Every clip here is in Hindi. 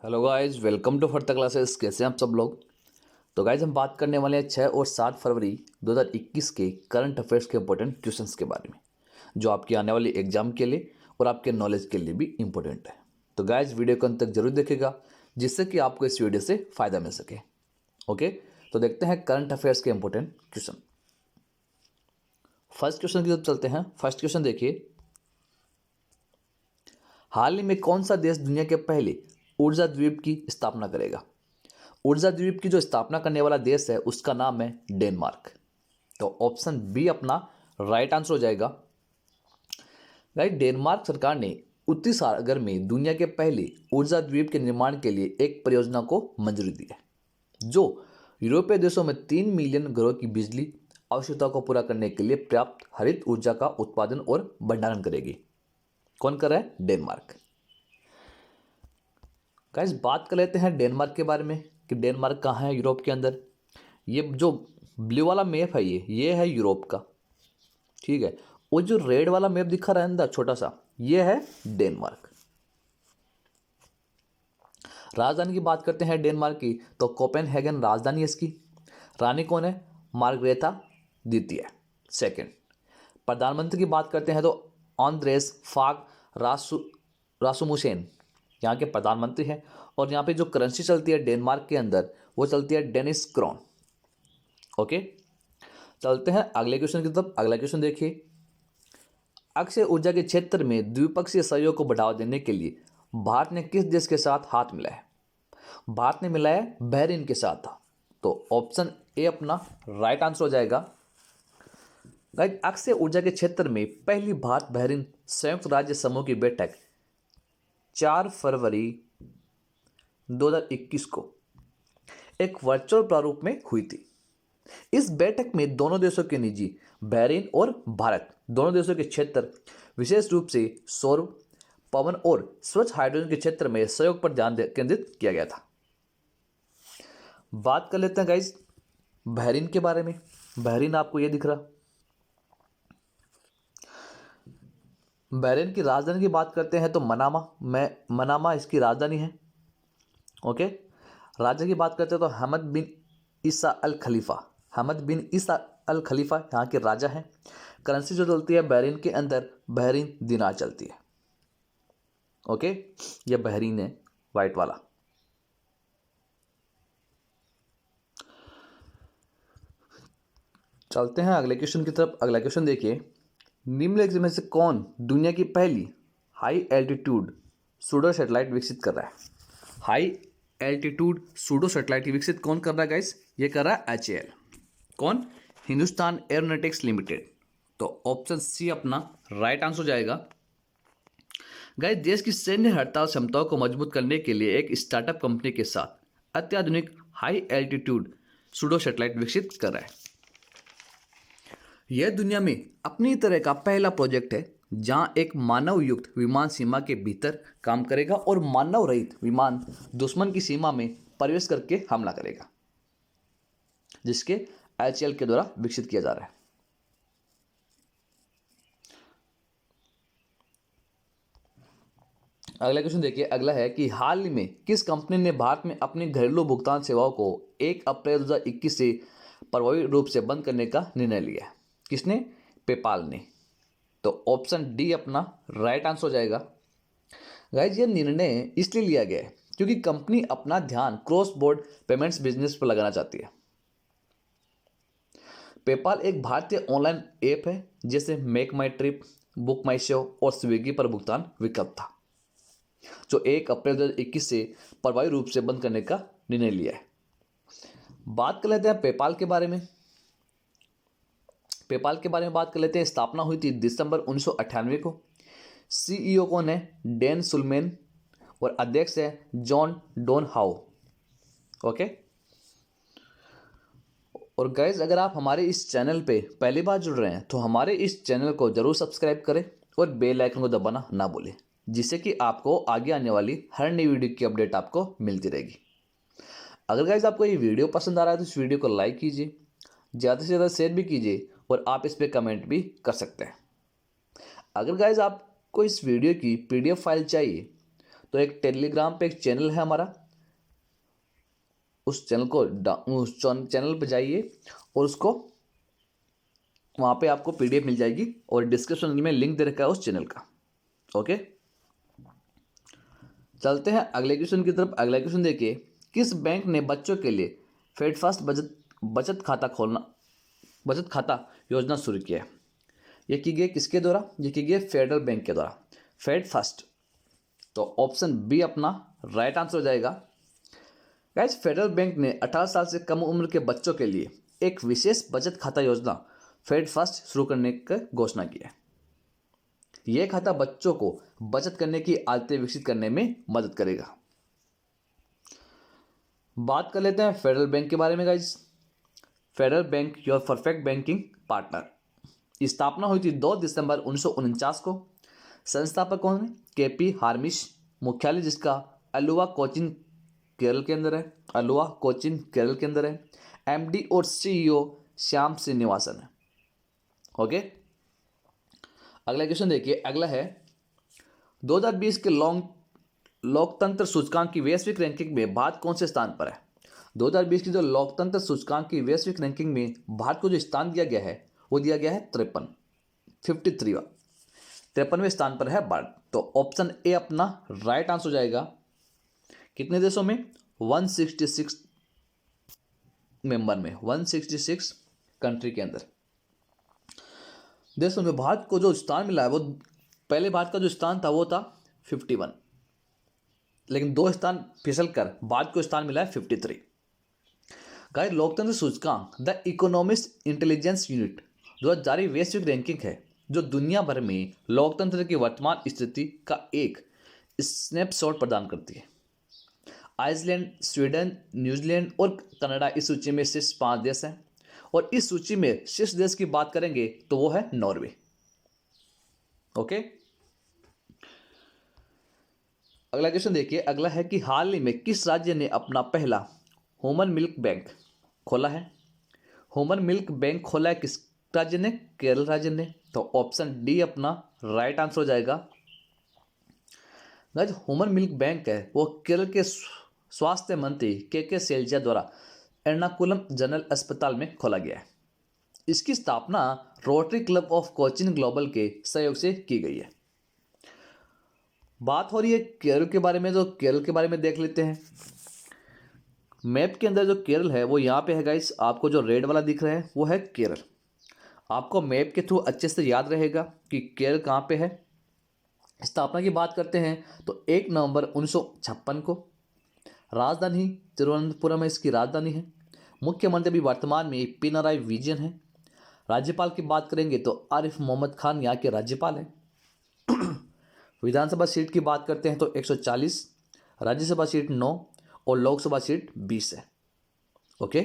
Hello guys, welcome to first classes. कैसे हैं आप सब लोग। तो गाइस हम बात करने वाले हैं 6 और 7 फरवरी 2021 के करंट अफेयर्स के इंपॉर्टेंट क्वेश्चंस के बारे में, जो आपकी आने वाली एग्जाम के लिए और आपके नॉलेज के लिए भी इंपॉर्टेंट है। तो गाइस वीडियो को अंत तक जरूर देखेगा, जिससे कि आपको इस वीडियो से फ़ायदा मिल सके। ओके, तो देखते हैं करंट अफेयर्स के इंपॉर्टेंट क्वेश्चन। फर्स्ट क्वेश्चन की तरफ चलते हैं। फर्स्ट क्वेश्चन देखिए, हाल ही में कौन सा देश दुनिया के पहले ऊर्जा द्वीप की स्थापना करेगा। ऊर्जा द्वीप की जो स्थापना करने वाला देश है उसका नाम है डेनमार्क। तो ऑप्शन बी अपना राइट आंसर हो जाएगा। राइट, डेनमार्क सरकार ने उत्तरी सागर में दुनिया के पहले ऊर्जा द्वीप के निर्माण के लिए एक परियोजना को मंजूरी दी है, जो यूरोपीय देशों में 3 मिलियन घरों की बिजली आवश्यकता को पूरा करने के लिए पर्याप्त हरित ऊर्जा का उत्पादन और भंडारण करेगी। कौन कर रहा है? डेनमार्क। गाइस बात कर लेते हैं डेनमार्क के बारे में कि डेनमार्क कहाँ है यूरोप के अंदर। ये जो ब्लू वाला मैप है ये है यूरोप का, ठीक है। वो जो रेड वाला मैप दिखा रहा है अंदर छोटा सा, ये है डेनमार्क। राजधानी की बात करते हैं डेनमार्क की, तो कोपेनहेगन राजधानी है इसकी। रानी कौन है? मार्ग्रेटा द्वितीय, सेकंड। प्रधानमंत्री की बात करते हैं तो आंद्रेस फाग रासुमुसेन यहाँ के प्रधानमंत्री हैं। और यहाँ पे जो करेंसी चलती है डेनमार्क के अंदर, वो चलती है डेनिस क्रोन। ओके, चलते हैं अगले क्वेश्चन की तरफ। अगला क्वेश्चन देखिए, अक्षय ऊर्जा के क्षेत्र में द्विपक्षीय सहयोग को बढ़ावा देने के लिए भारत ने किस देश के साथ हाथ मिलाया? भारत ने मिलाया बहरीन के साथ। तो ऑप्शन ए अपना राइट आंसर हो जाएगा। गाइस अक्षय ऊर्जा के क्षेत्र में पहली भारत बहरीन संयुक्त राज्य समूह की बैठक 4 फरवरी 2021 को एक वर्चुअल प्रारूप में हुई थी। इस बैठक में दोनों देशों के निजी, बहरीन और भारत दोनों देशों के क्षेत्र, विशेष रूप से सौर, पवन और स्वच्छ हाइड्रोजन के क्षेत्र में सहयोग पर ध्यान केंद्रित किया गया था। बात कर लेते हैं गाइस बहरीन के बारे में। बहरीन आपको ये दिख रहा, बहरीन की राजधानी की बात करते हैं तो मनामा इसकी राजधानी है। ओके, राजा की बात करते हैं तो हमद बिन ईसा अल खलीफा, हमद बिन ईसा अल खलीफा यहाँ के राजा हैं। करेंसी जो चलती है बहरीन के अंदर, बहरीन दिनार चलती है। ओके, ये बहरीन है वाइट वाला। चलते हैं अगले क्वेश्चन की तरफ। अगला क्वेश्चन देखिए, निम्नलिखित में से कौन दुनिया की पहली हाई एल्टीट्यूड सूडो सैटेलाइट विकसित कर रहा है? हाई एल्टीट्यूड सूडो सैटेलाइट विकसित कौन कर रहा है गाइस? ये कर रहा है HAL। कौन? Hindustan aeronautics limited. तो ऑप्शन सी अपना राइट आंसर हो जाएगा। गाइस देश की सैन्य हड़ताल क्षमताओं को मजबूत करने के लिए एक स्टार्टअप कंपनी के साथ अत्याधुनिक हाई एल्टीट्यूड सूडो सैटेलाइट विकसित कर रहा है। यह दुनिया में अपनी तरह का पहला प्रोजेक्ट है जहां एक मानव युक्त विमान सीमा के भीतर काम करेगा और मानव रहित विमान दुश्मन की सीमा में प्रवेश करके हमला करेगा, जिसके HAL के द्वारा विकसित किया जा रहा है। अगला क्वेश्चन देखिए। अगला है कि हाल ही में किस कंपनी ने भारत में अपनी घरेलू भुगतान सेवाओं को 1 अप्रैल 2021 से प्रभावी रूप से बंद करने का निर्णय लिया है? किसने? पेपाल ने। तो ऑप्शन डी अपना राइट आंसर हो जाएगा। गाइज ये निर्णय इसलिए लिया गया है क्योंकि कंपनी अपना ध्यान क्रॉस बोर्ड पेमेंट्स बिजनेस पर लगाना चाहती है। पेपाल एक भारतीय ऑनलाइन ऐप है, जैसे मेक माई ट्रिप, बुक माई शो और स्विगी पर भुगतान विकल्प था, जो 1 अप्रैल 2021 से प्रभावी रूप से बंद करने का निर्णय लिया है। बात कर लेते हैं पेपाल के बारे में। पेपाल के बारे में बात कर लेते हैं। स्थापना हुई थी दिसंबर 1998 को। CEO कौन है? डैन सुलमैन। और अध्यक्ष है जॉन डोन हाउ। ओके, और गाइज अगर आप हमारे इस चैनल पे पहली बार जुड़ रहे हैं तो हमारे इस चैनल को जरूर सब्सक्राइब करें और बेल आइकन को दबाना ना भूलें, जिससे कि आपको आगे आने वाली हर नई वीडियो की अपडेट आपको मिलती रहेगी। अगर गाइज आपको ये वीडियो पसंद आ रहा है तो इस वीडियो को लाइक कीजिए, ज़्यादा से ज़्यादा शेयर भी कीजिए और आप इस पर कमेंट भी कर सकते हैं। अगर गाइज आपको इस वीडियो की PDF फाइल चाहिए तो एक टेलीग्राम पे एक चैनल है हमारा, उस चैनल पे जाइए और उसको वहाँ पे आपको PDF मिल जाएगी और डिस्क्रिप्शन में लिंक दे रखा है उस चैनल का। ओके, चलते हैं अगले क्वेश्चन की तरफ। अगला क्वेश्चन देखिए, किस बैंक ने बच्चों के लिए फेड फास्ट बचत खाता योजना शुरू किया है? ये की गई किसके द्वारा? ये की गई फेडरल बैंक के द्वारा, फेड फर्स्ट। तो ऑप्शन बी अपना राइट आंसर हो जाएगा। गाइस, फेडरल बैंक ने 18 साल से कम उम्र के बच्चों के लिए एक विशेष बचत खाता योजना फेड फर्स्ट शुरू करने की घोषणा की है। यह खाता बच्चों को बचत करने की आदतें विकसित करने में मदद करेगा। बात कर लेते हैं फेडरल बैंक के बारे में guys. Federal bank your perfect banking partner. स्थापना हुई थी 2 दिसंबर 1949 को। संस्थापक कौन है? KP हार्मिश। मुख्यालय जिसका अलुवा कोचिन केरल के अंदर है, अलुवा कोचिन केरल के अंदर है। MD और CEO श्याम श्रीनिवासन है। ओके, अगला क्वेश्चन देखिए। अगला है 2020 के लोकतंत्र सूचकांक की वैश्विक रैंकिंग में भारत कौन से स्थान पर है? 2020 की जो लोकतंत्र सूचकांक की वैश्विक रैंकिंग में भारत को जो स्थान दिया गया है वो दिया गया है 53वें स्थान पर है भारत। तो ऑप्शन ए अपना राइट आंसर हो जाएगा। कितने देशों में? 166 मेंबर में, 166 कंट्री के अंदर देशों में भारत को जो स्थान मिला है वो, पहले भारत का जो स्थान था वो था 51, लेकिन 2 स्थान फिसल कर भारत को स्थान मिला है 53। गाइस, लोकतंत्र सूचकांक द इकोनॉमिस्ट इंटेलिजेंस यूनिट जो जारी वैश्विक रैंकिंग है जो दुनिया भर में लोकतंत्र की वर्तमान स्थिति का एक स्नैपशॉट प्रदान करती है। आइसलैंड, स्वीडन, न्यूजीलैंड और कनाडा इस सूची में शीर्ष 5 देश हैं और इस सूची में शीर्ष देश की बात करेंगे तो वो है नॉर्वे। ओके, अगला क्वेश्चन देखिए। अगला है कि हाल ही में किस राज्य ने अपना पहला ह्यूमन मिल्क बैंक खोला है? ह्यूमन मिल्क बैंक खोला है किस राज्य ने? केरल राज्य ने। तो ऑप्शन डी अपना राइट आंसर हो जाएगा। गाइस, ह्यूमन मिल्क बैंक है वो केरल के स्वास्थ्य मंत्री KK शैलजा द्वारा एर्नाकुलम जनरल अस्पताल में खोला गया है। इसकी स्थापना rotary club of Cochin global के सहयोग से की गई है। बात हो रही है केरल के बारे में, तो केरल के बारे में देख लेते हैं। मैप के अंदर जो केरल है वो यहाँ पे है गाइस। आपको जो रेड वाला दिख रहा है वो है केरल। आपको मैप के थ्रू अच्छे से याद रहेगा कि केरल कहाँ पे है। स्थापना की बात करते हैं तो 1 नवंबर 1956 को। राजधानी तिरुवनंतपुरम में इसकी राजधानी है। मुख्यमंत्री भी वर्तमान में पिनराई विजयन है। राज्यपाल की बात करेंगे तो आरिफ मोहम्मद खान यहाँ के राज्यपाल हैं। विधानसभा सीट की बात करते हैं तो 140, राज्यसभा सीट 9 और लोकसभा सीट 20 है। ओके,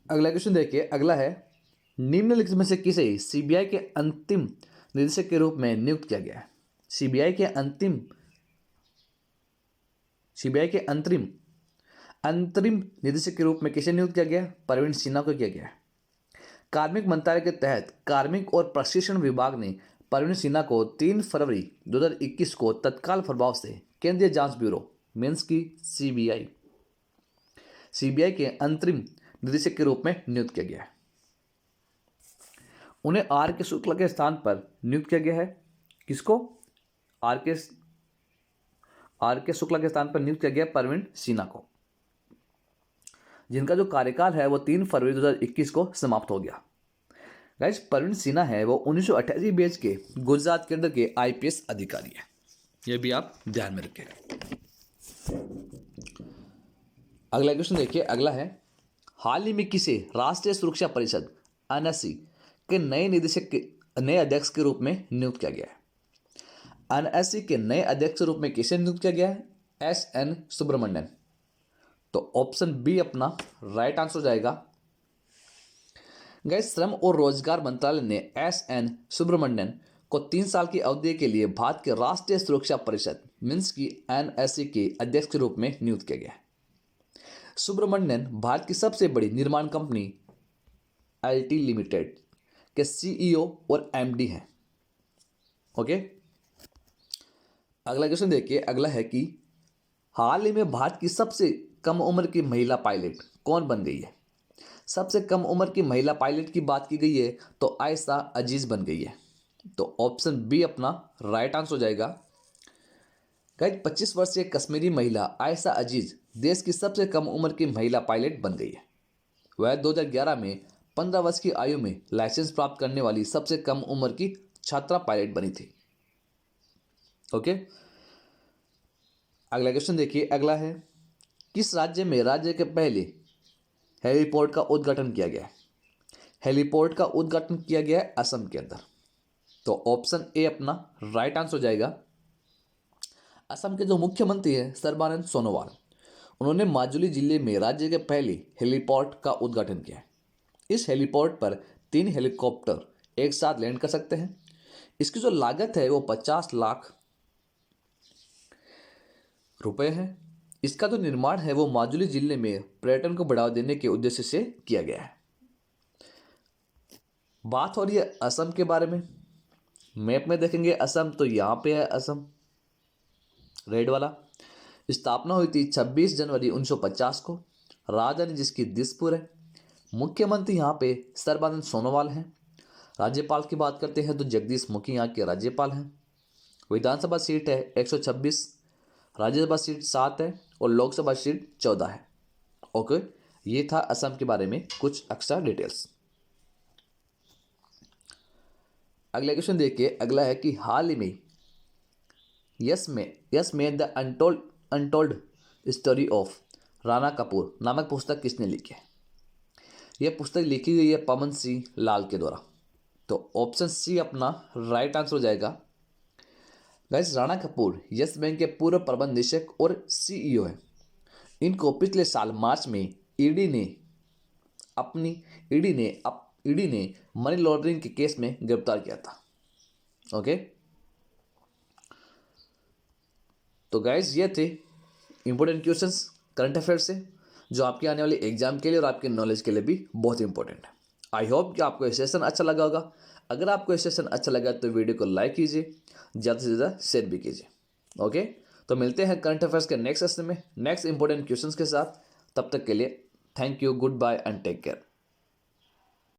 अगला क्वेश्चन देखिए। अगला है निम्नलिखित में से किसे CBI के अंतिम निदेशक के रूप में नियुक्त किया गया है? CBI के अंतरिम निदेशक के रूप में किसे नियुक्त किया गया? परवीन सिन्हा को किया गया है। कार्मिक मंत्रालय के तहत कार्मिक और प्रशिक्षण विभाग ने परवीन सिन्हा को 3 फरवरी 2021 को तत्काल प्रभाव से केंद्रीय जांच ब्यूरो मीन्स की CBI के अंतरिम निदेशक के रूप में नियुक्त किया गया है। उन्हें RK शुक्ला के स्थान पर नियुक्त किया गया है। किसको? RK शुक्ला के स्थान पर नियुक्त किया गया परवीन सिन्हा को, जिनका जो कार्यकाल है वो 3 फरवरी 2021 को समाप्त हो गया। गाइस, परवीन सिन्हा है वो 1988 बैच के गुजरात केंद्र के IPS अधिकारी है। ये भी आप ध्यान में रखें। अगला क्वेश्चन देखिए। अगला है हाल ही में किसे राष्ट्रीय सुरक्षा परिषद NSC के नए अध्यक्ष के रूप में नियुक्त किया गया है? NSC के नए अध्यक्ष के रूप में किसे नियुक्त किया गया है? SN सुब्रमण्यन। तो ऑप्शन बी अपना राइट आंसर हो जाएगा। गाइस, श्रम और रोजगार मंत्रालय ने SN सुब्रमण्यन को 3 साल की अवधि के लिए भारत के राष्ट्रीय सुरक्षा परिषद मीन्स की NSC के अध्यक्ष के रूप में नियुक्त किया गया है। सुब्रमण्यन भारत की सबसे बड़ी निर्माण कंपनी LT लिमिटेड के CEO और MD हैं। ओके, अगला क्वेश्चन देखिए, अगला है कि हाल ही में भारत की सबसे कम उम्र की महिला पायलट कौन बन गई है। सबसे कम उम्र की महिला पायलट की बात की गई है तो आयशा अजीज बन गई है। तो ऑप्शन बी अपना राइट आंसर हो जाएगा। गाइस 25 वर्षीय कश्मीरी महिला आयशा अजीज देश की सबसे कम उम्र की महिला पायलट बन गई है। वह 2011 में 15 वर्ष की आयु में लाइसेंस प्राप्त करने वाली सबसे कम उम्र की छात्रा पायलट बनी थी। ओके, अगला क्वेश्चन देखिए, अगला है किस राज्य में राज्य के पहले हेलीपोर्ट का उद्घाटन किया गया है। हेलीपोर्ट का उद्घाटन किया गया है असम के अंदर। तो ऑप्शन ए अपना राइट आंसर हो जाएगा। असम के जो मुख्यमंत्री हैं सर्बानंद सोनोवाल, उन्होंने माजुली जिले में राज्य के पहले हेलीपोर्ट का उद्घाटन किया है। इस हेलीपोर्ट पर 3 हेलीकॉप्टर एक साथ लैंड कर सकते हैं। इसकी जो लागत है वो 50 लाख रुपए है। इसका जो निर्माण है वो माजुली जिले में पर्यटन को बढ़ावा देने के उद्देश्य से किया गया है। बात हो रही है असम के बारे में। मैप में देखेंगे असम तो यहाँ पे है असम, रेड वाला। स्थापना हुई थी 26 जनवरी 1950 को। राजधानी जिसकी दिसपुर है। मुख्यमंत्री यहाँ पे सर्बानंद सोनोवाल हैं। राज्यपाल की बात करते हैं तो जगदीश मुखी यहाँ के राज्यपाल हैं। विधानसभा सीट है 126, राज्यसभा सीट 7 है और लोकसभा सीट 14 है। ओके, ये था असम के बारे में कुछ एक्स्ट्रा डिटेल्स। अगला क्वेश्चन देखिए, अगला है कि हाल ही में यस में the untold story of Rana Kapoor नामक पुस्तक किसने लिखी है। यह पुस्तक लिखी गई है पवन सिंह लाल के द्वारा। तो ऑप्शन सी अपना राइट आंसर हो जाएगा। Guys Rana Kapoor yes bank के पूर्व प्रबंध निदेशक और सीईओ है। इनको पिछले साल मार्च में ईडी ने मनी लॉन्ड्रिंग के केस में गिरफ्तार किया था। ओके, तो गाइस ये थे इंपॉर्टेंट क्वेश्चंस करंट अफेयर्स से जो आपके आने वाले एग्जाम के लिए और आपके नॉलेज के लिए भी बहुत इंपॉर्टेंट है। आई होप कि आपको ये सेशन अच्छा लगा होगा। अगर आपको ये सेशन अच्छा लगा तो वीडियो को लाइक कीजिए, ज़्यादा से ज़्यादा शेयर भी कीजिए। ओके, तो मिलते हैं करंट अफेयर्स के नेक्स्ट सेशन में नेक्स्ट इंपॉर्टेंट क्वेश्चंस के साथ। तब तक के लिए thank you, goodbye and take care.